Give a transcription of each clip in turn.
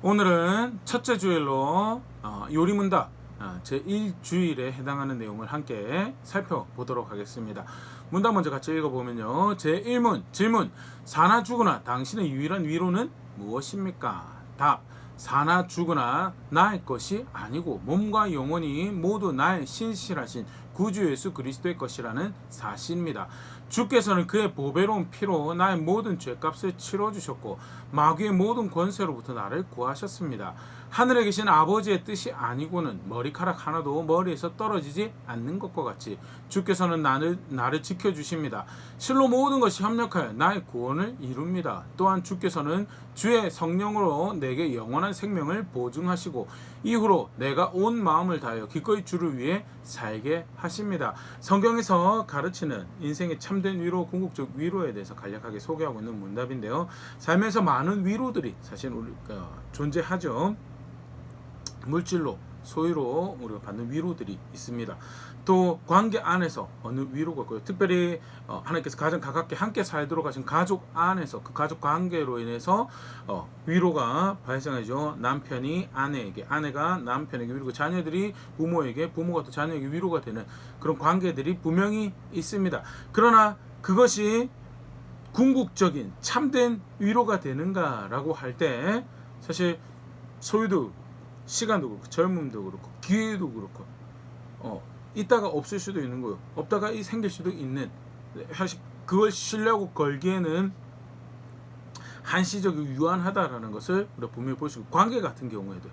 오늘은 첫째 주일로 요리문답 제1주일에 해당하는 내용을 함께 살펴보도록 하겠습니다. 문답 먼저 같이 읽어보면요. 제1문 질문: 사나 죽으나 당신의 유일한 위로는 무엇입니까? 답: 사나 죽으나 나의 것이 아니고 몸과 영혼이 모두 나의 신실하신 구주 예수 그리스도의 것이라는 사실입니다. 주께서는 그의 보배로운 피로 나의 모든 죄값을 치러주셨고 마귀의 모든 권세로부터 나를 구하셨습니다. 하늘에 계신 아버지의 뜻이 아니고는 머리카락 하나도 머리에서 떨어지지 않는 것과 같이 주께서는 나를 지켜주십니다. 실로 모든 것이 협력하여 나의 구원을 이룹니다. 또한 주께서는 주의 성령으로 내게 영원한 생명을 보증하시고 이후로 내가 온 마음을 다하여 기꺼이 주를 위해 살게 하십니다. 성경에서 가르치는 인생의 참된 위로, 궁극적 위로에 대해서 간략하게 소개하고 있는 문답인데요. 삶에서 많은 위로들이 사실 존재하죠. 물질로, 소유로 우리가 받는 위로들이 있습니다. 또 관계 안에서 어느 위로가 있고요. 특별히 하나님께서 가장 가깝게 함께 살도록 하신 가족 안에서 그 가족 관계로 인해서 위로가 발생하죠. 남편이 아내에게, 아내가 남편에게 위로가, 자녀들이 부모에게, 부모가 또 자녀에게 위로가 되는 그런 관계들이 분명히 있습니다. 그러나 그것이 궁극적인 참된 위로가 되는가라고 할 때 사실 소유도, 시간도 그렇고 젊음도 그렇고 기회도 그렇고 있다가 없을 수도 있는 거예요. 없다가 생길 수도 있는, 사실 그걸 신뢰하고 걸기에는 한시적이고 유한하다라는 것을 우리가 분명히 볼 수 있고, 관계 같은 경우에도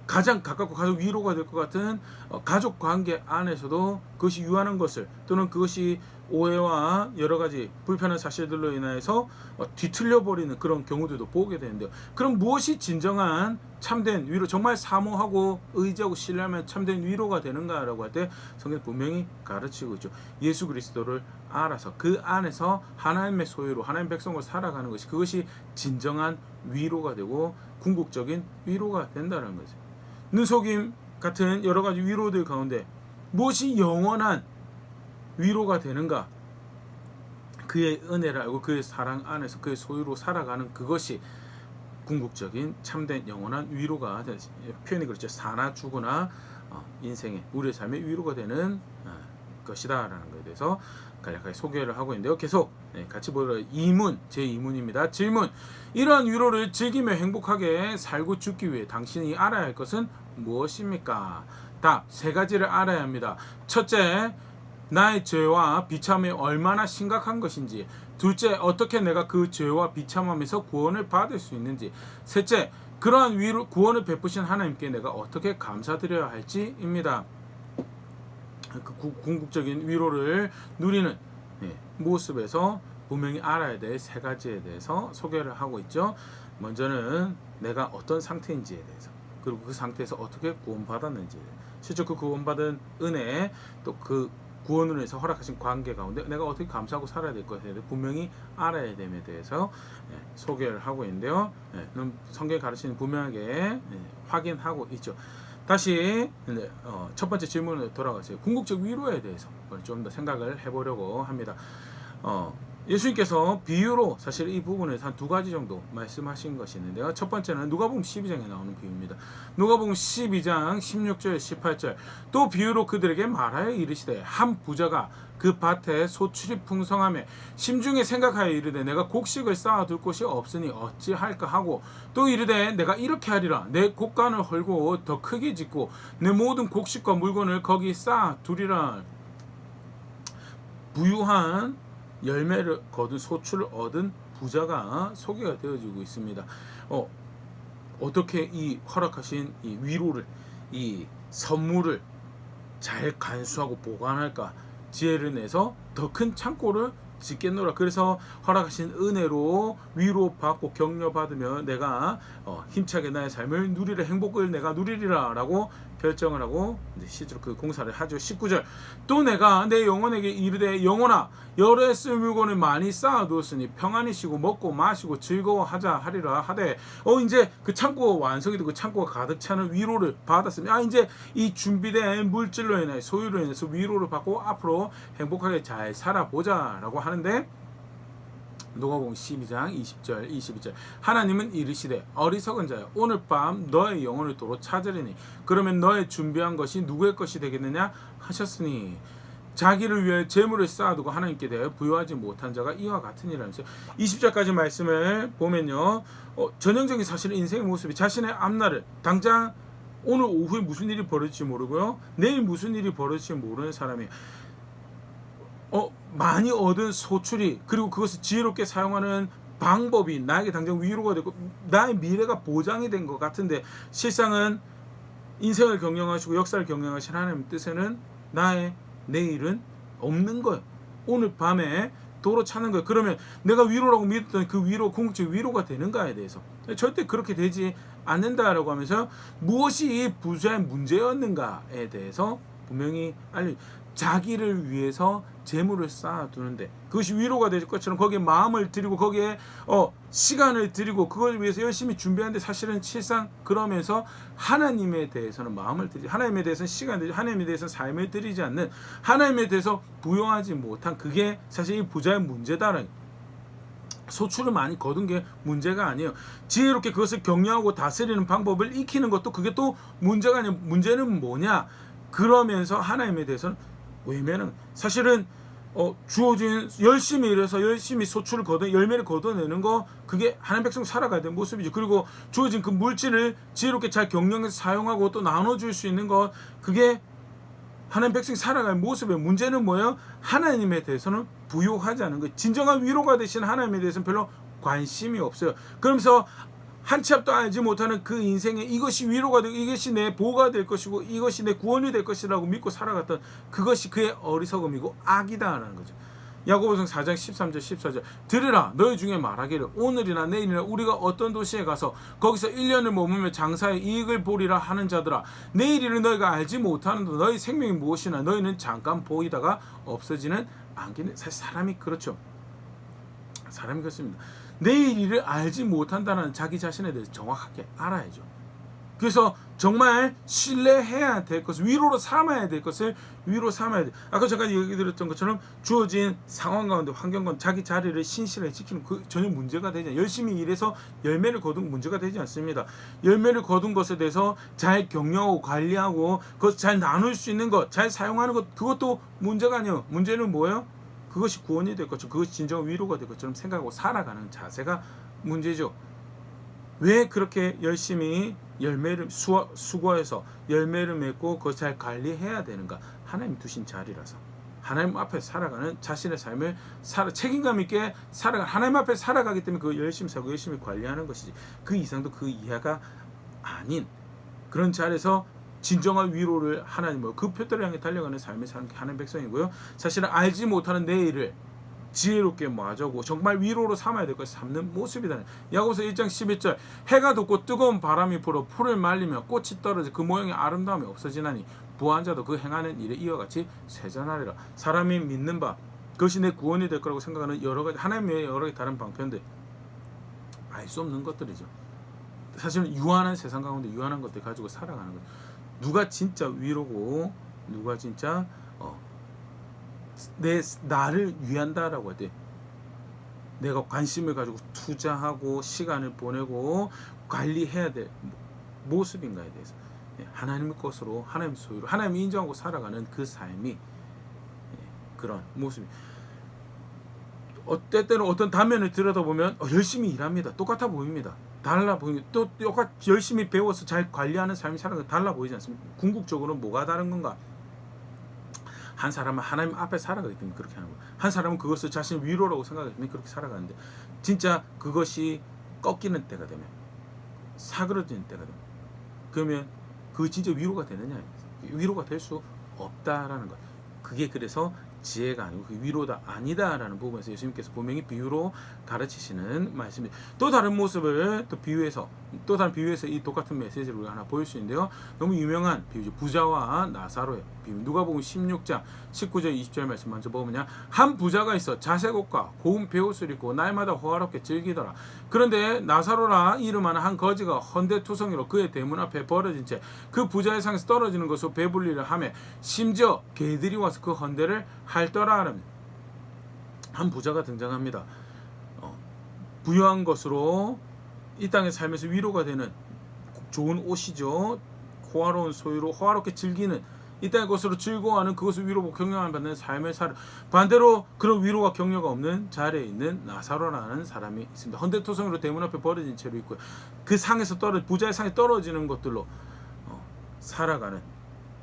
가장 가깝고 가장 위로가 될 것 같은 가족 관계 안에서도 그것이 유한한 것을, 또는 그것이 오해와 여러 가지 불편한 사실들로 인해서 뒤틀려 버리는 그런 경우들도 보게 되는데요. 그럼 무엇이 진정한 참된 위로, 정말 사모하고 의지하고 신뢰하면 참된 위로가 되는가라고 할 때 성경이 분명히 가르치고 있죠. 예수 그리스도를 알아서 그 안에서 하나님의 소유로 하나님 백성으로 살아가는 것이, 그것이 진정한 위로가 되고 궁극적인 위로가 된다는 거죠. 눈속임 같은 여러 가지 위로들 가운데 무엇이 영원한 위로가 되는가? 그의 은혜를 알고 그의 사랑 안에서 그의 소유로 살아가는 그것이 궁극적인 참된 영원한 위로가 되는, 표현이 그렇죠. 사나 죽으나 인생의, 우리의 삶의 위로가 되는 것이다 라는 것에 대해서 간략하게 소개를 하고 있는데요. 계속 같이 보도록 2문, 제2문입니다. 질문: 이러한 위로를 즐기며 행복하게 살고 죽기 위해 당신이 알아야 할 것은 무엇입니까? 답: 세 가지를 알아야 합니다. 첫째, 나의 죄와 비참함이 얼마나 심각한 것인지. 둘째, 어떻게 내가 그 죄와 비참함에서 구원을 받을 수 있는지. 셋째, 그러한 위로, 구원을 베푸신 하나님께 내가 어떻게 감사드려야 할지입니다. 그 궁극적인 위로를 누리는 모습에서 분명히 알아야 될 세 가지에 대해서 소개를 하고 있죠. 먼저는 내가 어떤 상태인지에 대해서, 그리고 그 상태에서 어떻게 구원받았는지, 실제 그 구원받은 은혜, 또 그 구원으로 해서 허락하신 관계 가운데 내가 어떻게 감사하고 살아야 될 것에 대해 분명히 알아야 됨에 대해서 소개를 하고 있는데요. 성경이 가르치는 분명하게 확인하고 있죠. 다시 첫 번째 질문으로 돌아가세요. 궁극적 위로에 대해서 좀 더 생각을 해보려고 합니다. 예수님께서 비유로 사실 이 부분에서 한 두 가지 정도 말씀하신 것이 있는데요. 첫 번째는 누가복음 12장에 나오는 비유입니다. 누가복음 12장 16절 18절: 또 비유로 그들에게 말하여 이르시되 한 부자가 그 밭에 소출이 풍성하며 심중에 생각하여 이르되 내가 곡식을 쌓아둘 곳이 없으니 어찌할까 하고, 또 이르되 내가 이렇게 하리라, 내 곡간을 헐고 더 크게 짓고 내 모든 곡식과 물건을 거기 쌓아두리라. 부유한 열매를 거둔, 소출을 얻은 부자가 소개가 되어지고 있습니다. 어떻게 이 허락하신 이 위로를, 이 선물을 잘 간수하고 보관할까? 지혜를 내서 더 큰 창고를 짓겠노라. 그래서 허락하신 은혜로 위로받고 격려받으며 내가 힘차게 나의 삶을 누리려, 행복을 내가 누리리라 라고 결정을 하고 이제 실제로 그 공사를 하죠. 19절: 또 내가 내 영혼에게 이르되 영혼아, 여러 쓸 물건을 많이 쌓아두었으니 평안히 쉬고 먹고 마시고 즐거워하자 하리라 하되, 이제 그 창고가 완성이 되고 창고가 가득 차는 위로를 받았습니다. 이제 이 준비된 물질로 인해, 소유로 인해서 위로를 받고 앞으로 행복하게 잘 살아보자 라고 하는데, 누가복음 12장 20절 22절 하나님은 이르시되 어리석은 자여 오늘 밤 너의 영혼을 도로 찾으리니 그러면 너의 준비한 것이 누구의 것이 되겠느냐 하셨으니 자기를 위해 재물을 쌓아두고 하나님께 대하여 부여하지 못한 자가 이와 같으니라면서 20절까지 말씀을 보면요 전형적인 사실은 인생의 모습이 자신의 앞날을 당장 오늘 오후에 무슨 일이 벌어질지 모르고요 내일 무슨 일이 벌어질지 모르는 사람이 많이 얻은 소출이 그리고 그것을 지혜롭게 사용하는 방법이 나에게 당장 위로가 되고 나의 미래가 보장이 된 것 같은데 실상은 인생을 경영하시고 역사를 경영하신 하나님의 뜻에는 나의 내일은 없는 거예요. 오늘 밤에 도로 찾는 거예요. 그러면 내가 위로라고 믿었던 그 위로 궁극적 위로가 되는가에 대해서 절대 그렇게 되지 않는다라고 하면서 무엇이 부자의 문제였는가에 대해서 분명히 자기를 위해서 재물을 쌓아두는데 그것이 위로가 될 것처럼 거기에 마음을 들이고 거기에 시간을 들이고 그걸 위해서 열심히 준비하는데 사실은 실상 그러면서 하나님에 대해서는 마음을 들이지 하나님에 대해서는 시간을 들이지 하나님에 대해서는 삶을 들이지 않는 하나님에 대해서 부용하지 못한 그게 사실 이 부자의 문제다라는 소출을 많이 거둔 게 문제가 아니에요. 지혜롭게 그것을 격려하고 다스리는 방법을 익히는 것도 그게 또 문제가 아니에요. 문제는 뭐냐 그러면서 하나님에 대해서는 외면은 사실은 주어진 열심히 일해서 열심히 소출을 열매를 거둬내는 거 그게 하나님 백성 살아가야 되는 모습이죠. 그리고 주어진 그 물질을 지혜롭게 잘 경영해서 사용하고 또 나눠줄 수 있는 것 그게 하나님 백성이 살아가는 모습의 문제는 뭐예요? 하나님에 대해서는 부요하지 않은 거예요. 진정한 위로가 되신 하나님에 대해서는 별로 관심이 없어요. 그러면서 한치 앞도 알지 못하는 그 인생에 이것이 위로가 되고 이것이 내 보호가 될 것이고 이것이 내 구원이 될 것이라고 믿고 살아갔던 그것이 그의 어리석음이고 악이다라는 거죠. 야고보서 4장 13절 14절 들으라 너희 중에 말하기를 오늘이나 내일이나 우리가 어떤 도시에 가서 거기서 1년을 머물며 장사의 이익을 보리라 하는 자들아 내일 일을 너희가 알지 못하는도 너희 생명이 무엇이나 너희는 잠깐 보이다가 없어지는 안개는 사실 사람이 그렇죠. 사람이 그렇습니다. 내일 일을 알지 못한다는 자기 자신에 대해서 정확하게 알아야죠. 그래서 정말 신뢰해야 될 것을 위로로 삼아야 될 것을 위로 삼아야 돼. 아까 잠깐 얘기 드렸던 것처럼 주어진 상황 가운데 환경 가운데 자기 자리를 신실하게 지키는 그 전혀 문제가 되지 않아요. 열심히 일해서 열매를 거둔 문제가 되지 않습니다. 열매를 거둔 것에 대해서 잘 격려하고 관리하고 그것 잘 나눌 수 있는 것 잘 사용하는 것 그것도 문제가 아니에요. 문제는 뭐예요? 그것이 구원이 될 것처럼 그것이 진정한 위로가 될 것처럼 생각하고 살아가는 자세가 문제죠. 왜 그렇게 열심히 열매를 수고해서 열매를 맺고 그걸 잘 관리해야 되는가? 하나님 두신 자리라서 하나님 앞에 살아가는 자신의 삶을 책임감 있게 살아가 하나님 앞에 살아가기 때문에 그걸 열심히 살고 열심히 관리하는 것이지 그 이상도 그 이하가 아닌 그런 자리에서 진정한 위로를 하나님으로 그 표대를 향해 달려가는 삶을 사는 게 하나님 백성이고요. 사실은 알지 못하는 내일을 지혜롭게 마주하고 정말 위로로 삼아야 될 것을 삼는 모습이다. 야고보서 1장 11절 해가 돋고 뜨거운 바람이 불어 풀을 말리며 꽃이 떨어져 그 모양의 아름다움이 없어지나니 부한 자도 그 행하는 일에 이와 같이 쇠잔하리라. 사람이 믿는 바 그것이 내 구원이 될 거라고 생각하는 여러 가지 하나님의 여러 가지 다른 방편들 알 수 없는 것들이죠. 사실은 유한한 세상 가운데 유한한 것들 가지고 살아가는 거예요. 누가 진짜 위로고 누가 진짜 나를 위한다라고 할 때 내가 관심을 가지고 투자하고 시간을 보내고 관리해야 될 모습인가에 대해서 하나님의 것으로 하나님의 소유로 하나님이 인정하고 살아가는 그 삶이 그런 모습이 때때는 어떤 단면을 들여다보면 열심히 일합니다. 똑같아 보입니다. 달라 보이고 또 똑같이 열심히 배워서 잘 관리하는 삶이 살아가는 달라 보이지 않습니까? 궁극적으로 뭐가 다른 건가? 한 사람은 하나님 앞에 살아가기 때문에 그렇게 하는 거예요. 한 사람은 그것을 자신의 위로라고 생각하기 때문에 그렇게 살아가는데 진짜 그것이 꺾이는 때가 되면 사그러지는 때가 되면 그러면 그게 진짜 위로가 되느냐? 위로가 될 수 없다라는 거예요. 그게 그래서 지혜가 아니고 그 위로다 아니다라는 부분에서 예수님께서 분명히 비유로 가르치시는 말씀입니다. 또 다른 모습을 또 다른 비유에서 이 똑같은 메시지를 우리가 하나 보일 수 있는데요. 너무 유명한 비유죠. 부자와 나사로의 비유. 누가복음 16장 19절 20절 말씀 먼저 보면요. 한 부자가 있어 자색 옷과 고운 베옷을 입고 날마다 호화롭게 즐기더라. 그런데 나사로라 이름하는 한 거지가 헌데투성이로 그의 대문 앞에 버려진 채 그 부자의 상에서 떨어지는 것으로 배불리를 하며 심지어 개들이 와서 그 헌데를 핥더라 하는 한 부자가 등장합니다. 부유한 것으로 이 땅에 살면서 위로가 되는 좋은 옷이죠. 호화로운 소유로 호화롭게 즐기는 이 땅의 것으로 즐거워하는 그것을 위로받고 격려를 받는 삶을 살아. 반대로 그런 위로와 격려가 없는 자리에 있는 나사로라는 사람이 있습니다. 헌데토성으로 대문 앞에 버려진 채로 있고요. 그 상에서 부자의 상에 떨어지는 것들로 살아가는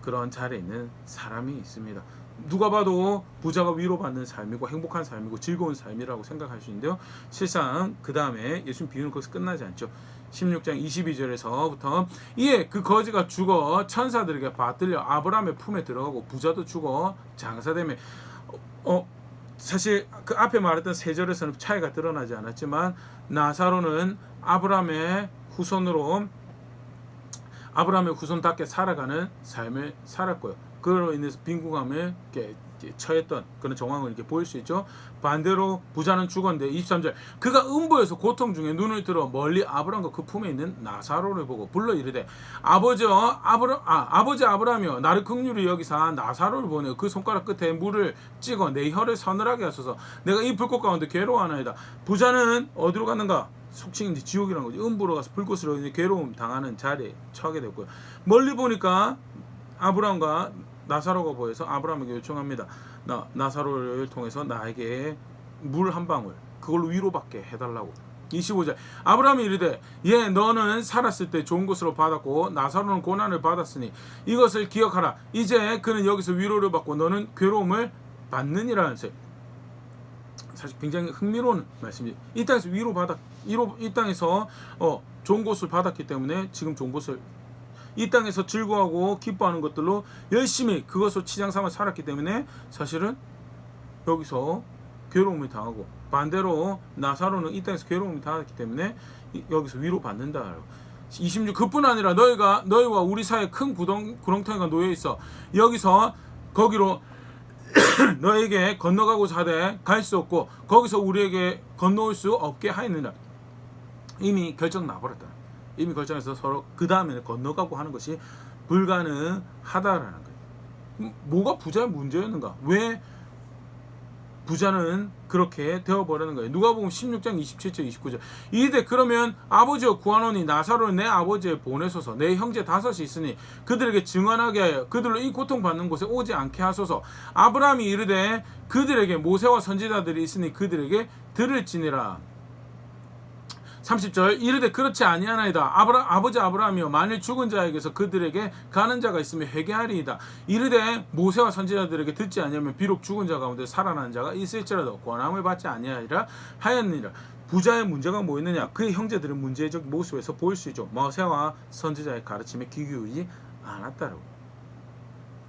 그런 자리에 있는 사람이 있습니다. 누가 봐도 부자가 위로받는 삶이고 행복한 삶이고 즐거운 삶이라고 생각할 수 있는데요. 실상 그 다음에 예수님 비유는 거기서 끝나지 않죠. 16장 22절에서부터 이에 그 거지가 죽어 천사들에게 받들려 아브라함의 품에 들어가고 부자도 죽어 장사되며 사실 그 앞에 말했던 세 절에서는 차이가 드러나지 않았지만 나사로는 아브라함의 후손답게 살아가는 삶을 살았고요. 그로 인해서 빈궁함을 처했던 그런 정황을 이렇게 보일 수 있죠. 반대로 부자는 죽었는데 23절 그가 음부에서 고통 중에 눈을 들어 멀리 아브라함과 그 품에 있는 나사로를 보고 불러 이르되 아버지 아브라함이여 나를 긍휼히 여기사 나사로를 보내어 그 손가락 끝에 물을 찍어 내 혀를 서늘하게 하소서 내가 이 불꽃 가운데 괴로워하나이다. 부자는 어디로 갔는가? 속칭 지옥이라는 거죠. 음부로 가서 불꽃으로 인해 괴로움 당하는 자리에 처하게 됐고요. 멀리 보니까 아브라함과 나사로가 보여서 아브라함에게 요청합니다. 나사로를 통해서 나에게 물 한 방울 그걸로 위로받게 해달라고. 25절 아브라함이 이르되 너는 살았을 때 좋은 것으로 받았고 나사로는 고난을 받았으니 이것을 기억하라. 이제 그는 여기서 위로를 받고 너는 괴로움을 받느니라 하세요. 사실 굉장히 흥미로운 말씀입니다. 이 땅에서 이 땅에서 좋은 것을 받았기 때문에 지금 좋은 것을 이 땅에서 즐거워하고 기뻐하는 것들로 열심히 그것을 치장 삼아 살았기 때문에 사실은 여기서 괴로움을 당하고 반대로 나사로는 이 땅에서 괴로움을 당했기 때문에 여기서 위로받는다. 26 그뿐 아니라 너희와 우리 사이에 큰 구렁텅이가 놓여 있어 여기서 거기로 너에게 건너가고자 하되 갈 수 없고 거기서 우리에게 건너올 수 없게 하였느니라. 이미 결정 나버렸다. 이미 결정해서 서로 그 다음에는 건너가고 하는 것이 불가능하다라는 거예요. 뭐가 부자의 문제였는가? 왜 부자는 그렇게 되어버리는 거예요? 누가복음 16장 27절 29절 이르되 그러면 아버지여 구하노니 나사로를 내 아버지에 보내소서 내 형제 다섯이 있으니 그들에게 증언하게 하여 그들로 이 고통받는 곳에 오지 않게 하소서. 아브라함이 이르되 그들에게 모세와 선지자들이 있으니 그들에게 들을지니라. 30절 이르되 그렇지 아니하나이다. 아버지 아브라함이여 만일 죽은 자에게서 그들에게 가는 자가 있으면 회개하리이다. 이르되 모세와 선지자들에게 듣지 아니하면 비록 죽은 자 가운데 살아나는 자가 있을지라도 권함을 받지 아니하리라 하였느니라. 부자의 문제가 뭐였느냐? 그의 형제들은 문제적 모습에서 보일 수 있죠. 모세와 선지자의 가르침에 귀 기울이지 않았다라고.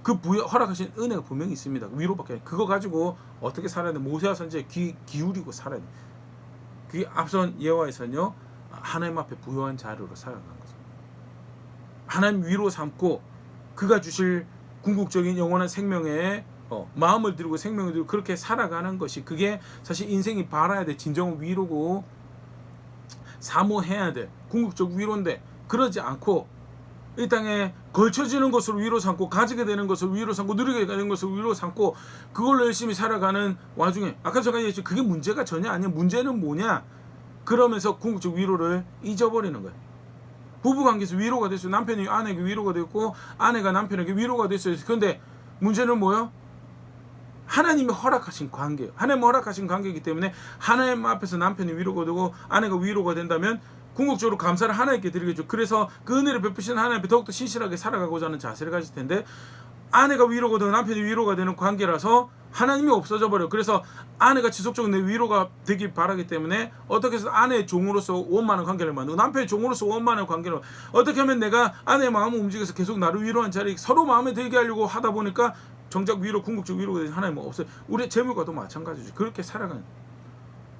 그 허락하신 은혜가 분명히 있습니다. 위로밖에 아니라 그거 가지고 어떻게 살아야 돼? 모세와 선지자에 귀 기울이고 살아야 돼. 그게 앞선 예화에서는요 하나님 앞에 부유한 자료로 살아가는 거죠. 하나님 위로 삼고 그가 주실 궁극적인 영원한 생명에 마음을 들고 생명을 들고 그렇게 살아가는 것이 그게 사실 인생이 바라야 될 진정 위로고 사모해야 될 궁극적 위로인데 그러지 않고 이 땅에 걸쳐지는 것으로 위로 삼고 가지게 되는 것을 위로 삼고 누리게 되는 것을 위로 삼고 그걸로 열심히 살아가는 와중에 아까 제가 얘기했죠. 그게 문제가 전혀 아니야. 문제는 뭐냐? 그러면서 궁극적 위로를 잊어버리는 거예요. 부부관계에서 위로가 됐어요. 남편이 아내에게 위로가 됐고 아내가 남편에게 위로가 됐어요. 그런데 문제는 뭐예요? 하나님이 허락하신 관계예요. 하나님이 허락하신 관계이기 때문에 하나님 앞에서 남편이 위로가 되고 아내가 위로가 된다면 궁극적으로 감사를 하나님께 드리겠죠. 그래서 그 은혜를 베푸시는 하나님 앞에 더욱더 신실하게 살아가고자 하는 자세를 가질 텐데 아내가 위로가 되고 남편이 위로가 되는 관계라서 하나님이 없어져 버려요. 그래서 아내가 지속적으로 내 위로가 되길 바라기 때문에 어떻게 해서 아내의 종으로서 원만한 관계를 만들고 남편의 종으로서 원만한 관계를 어떻게 하면 내가 아내의 마음을 움직여서 계속 나를 위로한 자리 서로 마음에 들게 하려고 하다 보니까 정작 위로 궁극적 위로가 되지 하나님은 없어요. 우리 재물과도 마찬가지죠. 그렇게 살아가는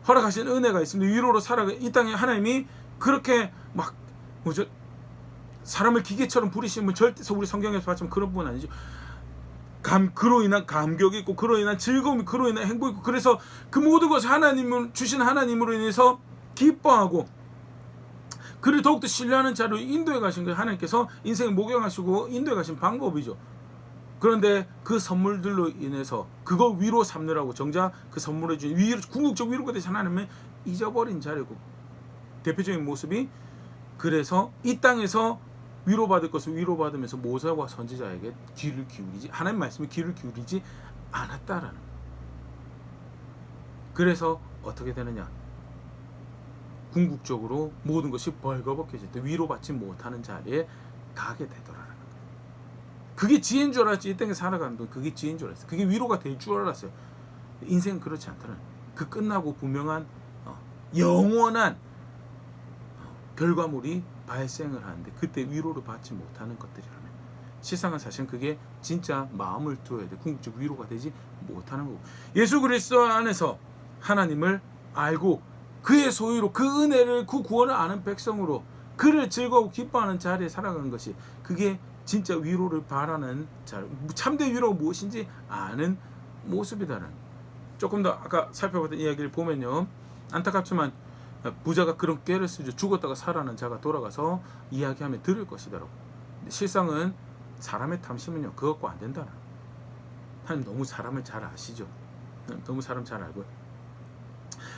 허락하신 은혜가 있습니다. 위로로 살아가 이 땅에 하나님이 그렇게 막 사람을 기계처럼 부리심을 절대서 우리 성경에서 봤지만 그런 부분 아니죠. 그로 인한 감격이 있고 그로 인한 즐거움이 그로 인한 행복이 있고 그래서 그 모든 것을 하나님을 주신 하나님으로 인해서 기뻐하고 그를 더욱더 신뢰하는 자로 인도해 가신 거예요. 하나님께서 인생을 목용하시고 인도해 가신 방법이죠. 그런데 그 선물들로 인해서 그거 위로 삼느라고 정작 그 선물을 주신 궁극적 위로가 되신 하나님을 잊어버린 자리고, 대표적인 모습이, 그래서 이 땅에서 위로받을 것을 위로받으면서 모세와 선지자에게 귀를 기울이지, 하나님 말씀에 귀를 기울이지 않았다라는 거예요. 그래서 어떻게 되느냐, 궁극적으로 모든 것이 벌거벗겨질 때 위로받지 못하는 자리에 가게 되더라는 거예요. 그게 지혜인 줄 알았지. 이 땅에 살아가는 동안 그게 지혜인 줄 알았어요. 그게 위로가 될 줄 알았어요. 인생은 그렇지 않다는, 그 끝나고 분명한 영원한 결과물이 발생을 하는데, 그때 위로를 받지 못하는 것들이라면, 실상은 사실은 그게 진짜 마음을 두어야 돼. 궁극적 위로가 되지 못하는 거고, 예수 그리스도 안에서 하나님을 알고 그의 소유로 그 은혜를, 그 구원을 아는 백성으로 그를 즐거워 기뻐하는 자리에 살아가는 것이, 그게 진짜 위로를 바라는 자, 참된 위로가 무엇인지 아는 모습이다라는. 조금 더 아까 살펴봤던 이야기를 보면요, 안타깝지만 부자가 그런 꾀를 쓰죠. 죽었다가 살아난 자가 돌아가서 이야기하면 들을 것이다라고. 실상은 사람의 탐심은요, 그것과 안 된다는. 하나님 너무 사람을 잘 아시죠. 너무 사람 잘 알고요.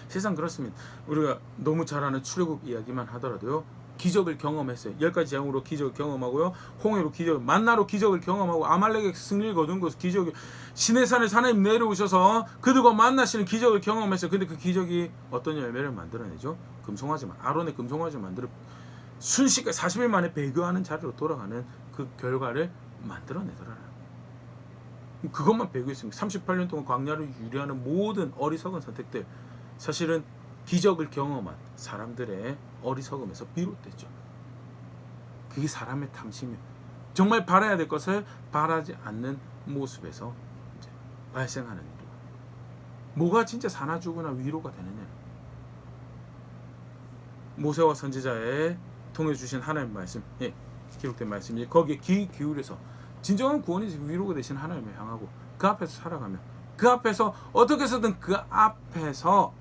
실상 그렇습니다. 우리가 너무 잘 아는 출애굽 이야기만 하더라도요, 기적을 경험했어요. 10가지 재앙으로 기적을 경험하고요, 홍해로 기적, 만나로 기적을 경험하고, 아말렉의 승리를 거둔 것을 기적이, 시내산에서 하나님 내려오셔서 그들과 만나시는 기적을 경험했어요. 근데 그 기적이 어떤 열매를 만들어내죠? 금송아지만, 아론의 금송아지를 만들어 순식간에 40일 만에 배교하는 자리로 돌아가는 그 결과를 만들어내더라. 그것만 배교했습니다. 38년 동안 광야를 유리하는 모든 어리석은 선택들, 사실은 기적을 경험한 사람들의 어리석음에서 비롯됐죠. 그게 사람의 탐심이에요. 정말 바라야 될 것을 바라지 않는 모습에서 이제 발생하는 일이고, 뭐가 진짜 사나 죽으나 위로가 되느냐, 모세와 선지자에 통해 주신 하나님의 말씀, 기록된 말씀이, 거기에 귀 기울여서 진정한 구원이 위로가 되신 하나님을 향하고 그 앞에서 살아가며, 그 앞에서 어떻게 해서든 그 앞에서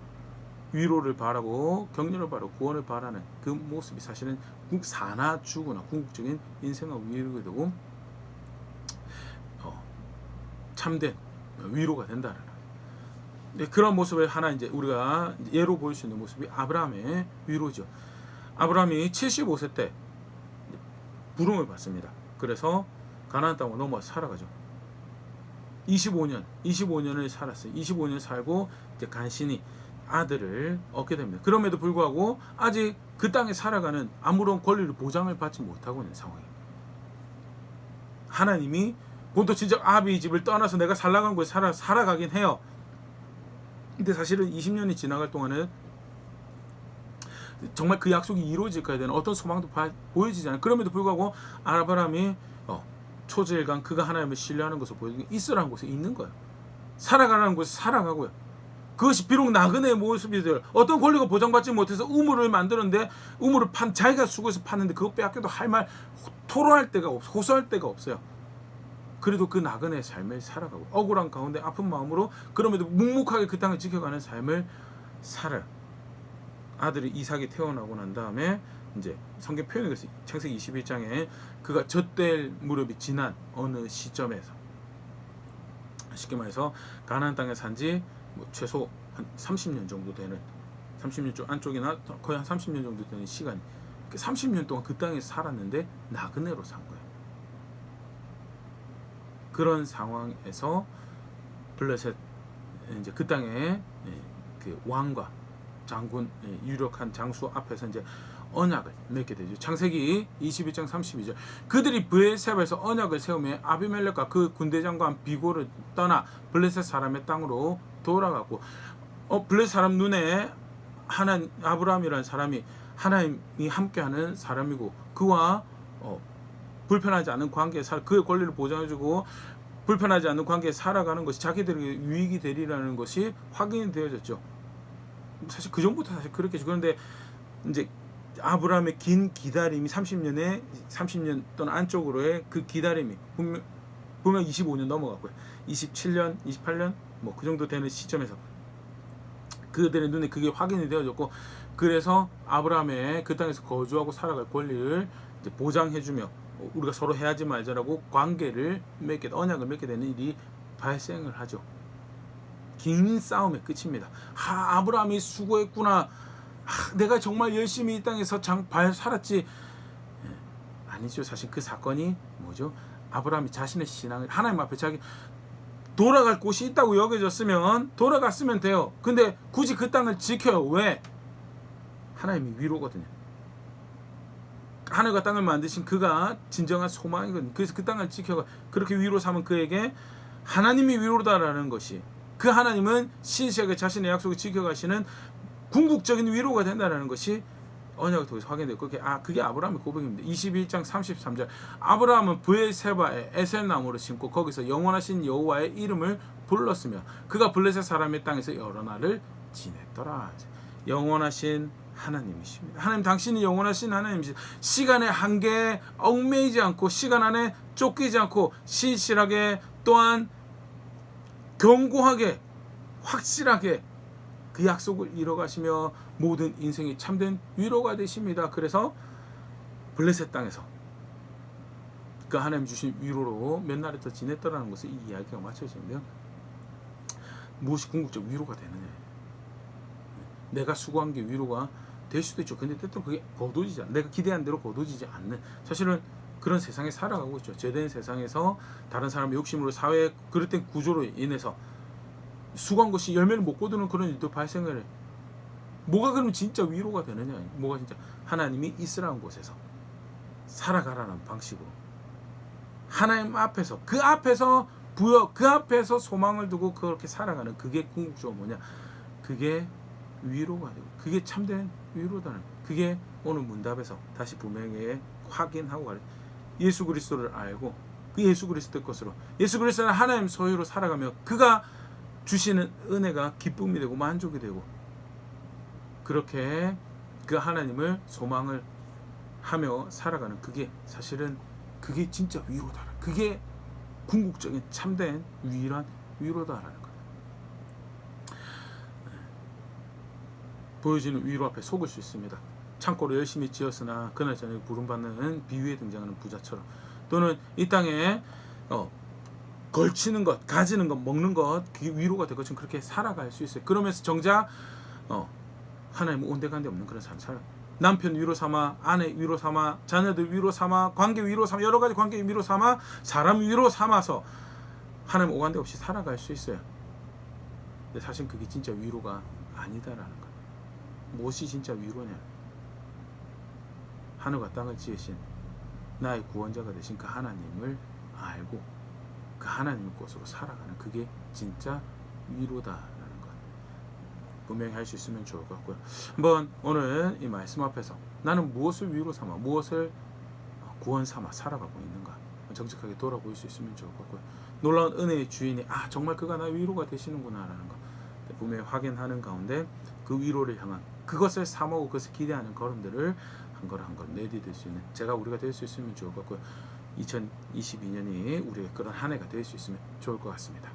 위로를 바라고 격려를 바라고 구원을 바라는 그 모습이 사실은 사나 죽으나 궁극적인 인생과 위로가 되고 참된 위로가 된다는, 그런 모습을 하나 이제 우리가 예로 보일 수 있는 모습이 아브라함의 위로죠. 아브라함이 75세 때 부름을 받습니다. 그래서 가나안 땅으로 넘어와서 살아가죠. 25년을 살았어요. 25년 살고 이제 간신히 아들을 얻게 됩니다. 그럼에도 불구하고 아직 그 땅에 살아가는 아무런 권리를 보장을 받지 못하고 있는 상황이에요. 하나님이 본토 친척 아비의 집을 떠나서 내가 살아간 곳에 살아가긴 해요. 근데 사실은 20년이 지나갈 동안은 정말 그 약속이 이루어질까에 대한 어떤 소망도 보여지지 않아요. 그럼에도 불구하고 아브라함이 초절간 그가 하나님을 신뢰하는 것을 보여주고 있으라는 곳에 있는 거예요. 살아가라는 곳에 살아가고요. 그것이 비록 나그네의 모습이들, 어떤 권리가 보장받지 못해서 우물을 만드는데 우물을 자기가 수고해서 팠는데 그것 빼앗겨도 할 말 토로할 데가 없어, 호소할 데가 없어요. 그래도 그 나그네의 삶을 살아가고 억울한 가운데 아픈 마음으로 그럼에도 묵묵하게 그 땅을 지켜가는 삶을 살아요. 아들이 이삭이 태어나고 난 다음에 이제 성경 표현이 있어요. 창세기 21장에 그가 젖될 무렵이 지난 어느 시점에서, 쉽게 말해서 가나안 땅에 산지 최소 한 30년 정도 되는, 30년 쪽 안쪽이나 거의 한 30년 정도 되는 시간이, 30년 동안 그 땅에 살았는데 나그네로 산 거예요. 그런 상황에서 블레셋 이제 그 땅에 그 왕과 장군, 유력한 장수 앞에서 이제 언약을 맺게 되죠. 창세기 21장 32절. 그들이 브엘세바에서 언약을 세우며 아비멜렉과 그 군대장과 한 비고를 떠나 블레셋 사람의 땅으로 돌아가고, 블레셋 사람 눈에 아브라함이라는 사람이 하나님이 함께하는 사람이고, 그와 불편하지 않은 관계에 그의 권리를 보장해주고 불편하지 않는 관계에 살아가는 것이 자기들에게 유익이 되리라는 것이 확인이 되어졌죠. 사실 그 전부터 사실 그렇겠죠. 그런데 이제 아브라함의 긴 기다림이 30년 또는 안쪽으로의 그 기다림이 분명 25년 넘어갔고요. 27년, 28년 뭐 그 정도 되는 시점에서 그들의 눈에 그게 확인이 되어졌고, 그래서 아브라함의 그 땅에서 거주하고 살아갈 권리를 이제 보장해주며 우리가 서로 해야지 말자라고 관계를 맺게, 언약을 맺게 되는 일이 발생을 하죠. 긴 싸움의 끝입니다. 아브라함이 수고했구나. 내가 정말 열심히 이 땅에서 살았지. 아니죠. 사실 그 사건이 뭐죠? 아브라함이 자신의 신앙을 하나님 앞에 자기 돌아갈 곳이 있다고 여겨졌으면 돌아갔으면 돼요. 근데 굳이 그 땅을 지켜요. 왜? 하나님이 위로거든요. 하늘과 땅을 만드신 그가 진정한 소망이거든요. 그래서 그 땅을 지켜가 그렇게 위로 삼은 그에게 하나님이 위로다라는 것이, 그 하나님은 신실하게 자신의 약속을 지켜가시는 궁극적인 위로가 된다는 것이 언약을 통해서 확인되고, 그게 아브라함의 고백입니다. 21장 33절. 아브라함은 브엘세바에 에셀나무를 심고 거기서 영원하신 여호와의 이름을 불렀으며 그가 블레셋 사람의 땅에서 여러 날을 지냈더라. 영원하신 하나님이십니다. 하나님, 당신이 영원하신 하나님이십니다. 시간의 한계에 얽매이지 않고 시간 안에 쫓기지 않고 신실하게 또한 견고하게 확실하게 그 약속을 이뤄가시며 모든 인생이 참된 위로가 되십니다. 그래서 블레셋 땅에서 그 하나님 주신 위로로 몇 날을 더 지냈더라는 것을 이 이야기가 맞춰지는데요. 무엇이 궁극적 위로가 되느냐. 내가 수고한 게 위로가 될 수도 있죠. 근데 때때로 그게 거둬지지 않는, 내가 기대한 대로 거둬지지 않는, 사실은 그런 세상에 살아가고 있죠. 죄된 세상에서 다른 사람의 욕심으로 사회의 그릇된 구조로 인해서 수고한 것이 열매를 못 거두는 그런 일도 발생을 해. 뭐가 그러면 진짜 위로가 되느냐. 뭐가 진짜 하나님이 이스라엘 곳에서 살아가라는 방식으로 하나님 앞에서 그 앞에서 그 앞에서 소망을 두고 그렇게 살아가는, 그게 궁극적으로 뭐냐, 그게 위로가 되고 그게 참된 위로다는, 그게 오늘 문답에서 다시 분명히 확인하고 가래. 예수 그리스도를 알고 그 예수 그리스도의 것으로, 예수 그리스도는 하나님 소유로 살아가며 그가 주시는 은혜가 기쁨이 되고 만족이 되고, 그렇게 그 하나님을 소망을 하며 살아가는, 그게 사실은 그게 진짜 위로다. 그게 궁극적인 참된 유일한 위로다라는 거예요. 보여지는 위로 앞에 속을 수 있습니다. 창고를 열심히 지었으나 그날 저녁 부름받는 비유에 등장하는 부자처럼, 또는 이 땅에 걸치는 것, 가지는 것, 먹는 것, 그게 위로가 될 것처럼 그렇게 살아갈 수 있어요. 그러면서 정작 하나님 온데간데 없는 그런 삶 살아. 남편 위로 삼아, 아내 위로 삼아, 자녀들 위로 삼아, 관계 위로 삼아, 여러 가지 관계 위로 삼아, 사람 위로 삼아서 하나님 오간데 없이 살아갈 수 있어요. 근데 사실 그게 진짜 위로가 아니다라는 거예요. 무엇이 진짜 위로냐? 하늘과 땅을 지으신 나의 구원자가 되신 그 하나님을 알고 그 하나님의 것으로 살아가는, 그게 진짜 위로다라는 것 분명히 할 수 있으면 좋을 것 같고요. 한번 오늘 이 말씀 앞에서 나는 무엇을 위로 삼아, 무엇을 구원 삼아 살아가고 있는가 정직하게 돌아볼 수 있으면 좋을 것 같고요. 놀라운 은혜의 주인이 정말 그가 나의 위로가 되시는구나 라는 것 분명히 확인하는 가운데 그 위로를 향한, 그것을 사모하고 그것을 기대하는 걸음들을 한 걸 한 걸 내디딜 수 있는 우리가 될 수 있으면 좋을 것 같고요. 2022년이 우리의 그런 한 해가 될 수 있으면 좋을 것 같습니다.